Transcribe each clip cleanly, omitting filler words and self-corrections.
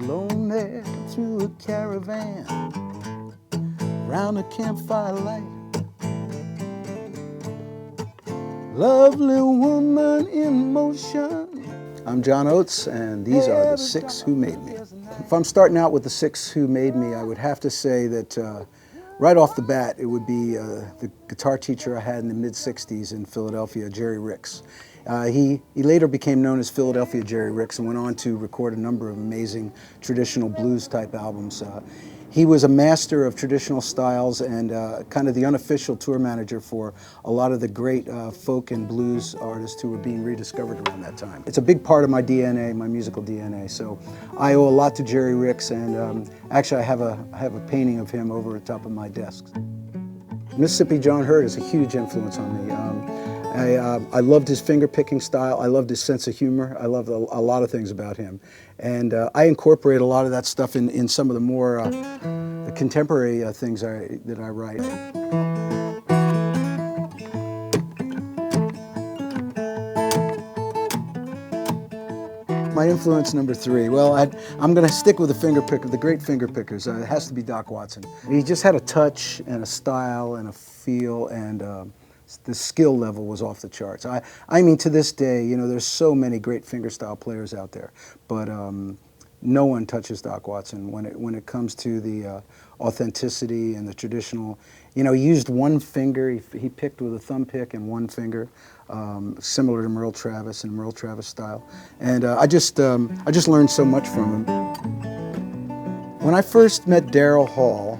alone there through a caravan, round a campfire light. Lovely woman in motion. I'm John Oates, and these are the six who made me. If I'm starting out with the six who made me, I would have to say that right off the bat, it would be the guitar teacher I had in the mid-'60s in Philadelphia, Jerry Ricks. He later became known as Philadelphia Jerry Ricks and went on to record a number of amazing traditional blues type albums. He was a master of traditional styles and kind of the unofficial tour manager for a lot of the great folk and blues artists who were being rediscovered around that time. It's a big part of my DNA, my musical DNA. So I owe a lot to Jerry Ricks, and actually I have a painting of him over the top of my desk. Mississippi John Hurt is a huge influence on me. I loved his finger-picking style. I loved his sense of humor. I loved a lot of things about him. And I incorporate a lot of that stuff in some of the more the contemporary things that I write. My influence number three, well, I'm going to stick with the great finger pickers. It has to be Doc Watson. He just had a touch and a style and a feel, and the skill level was off the charts. I mean, to this day, you know, there's so many great fingerstyle players out there, but no one touches Doc Watson when it comes to the authenticity and the traditional. You know, he used one finger. He picked with a thumb pick and one finger, similar to Merle Travis and Merle Travis style. And I just learned so much from him. When I first met Daryl Hall,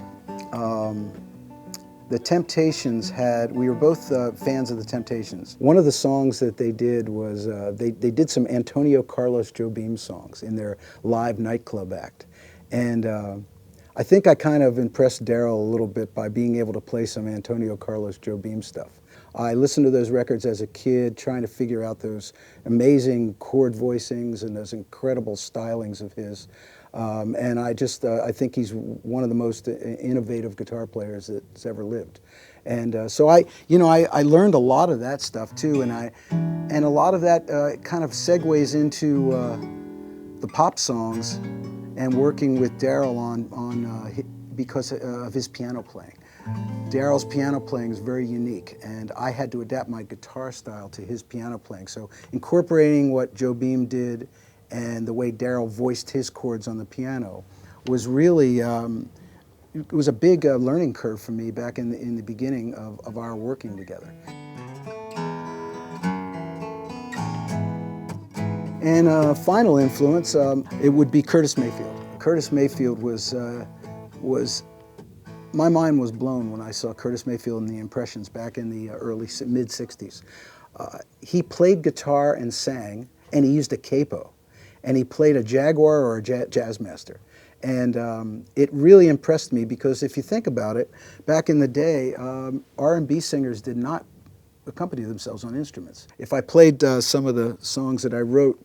the Temptations we were both fans of the Temptations. One of the songs that they did was, they did some Antonio Carlos Jobim songs in their live nightclub act. And I think I kind of impressed Daryl a little bit by being able to play some Antonio Carlos Jobim stuff. I listened to those records as a kid, trying to figure out those amazing chord voicings and those incredible stylings of his. And I think he's one of the most innovative guitar players that's ever lived. And so I learned a lot of that stuff too, and a lot of that kind of segues into the pop songs and working with Daryl because of his piano playing. Daryl's piano playing is very unique, and I had to adapt my guitar style to his piano playing. So incorporating what Jobim did and the way Daryl voiced his chords on the piano was really, it was a big learning curve for me back in the beginning of our working together. And final influence, it would be Curtis Mayfield. Curtis Mayfield my mind was blown when I saw Curtis Mayfield and the Impressions back in the mid-'60s. He played guitar and sang, and he used a capo. And he played a Jaguar or a Jazzmaster. And it really impressed me because if you think about it, back in the day, R&B singers did not accompany themselves on instruments. If I played some of the songs that I wrote,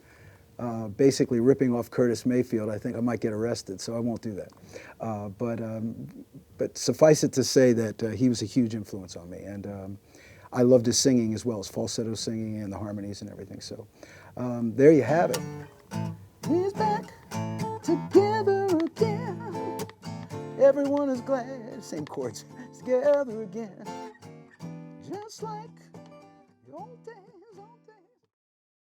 basically ripping off Curtis Mayfield, I think I might get arrested, so I won't do that. But suffice it to say that he was a huge influence on me, and I loved his singing as well, his falsetto singing and the harmonies and everything. So there you have it. He's back together again. Everyone is glad. Same chords. Together again. Just like the old days.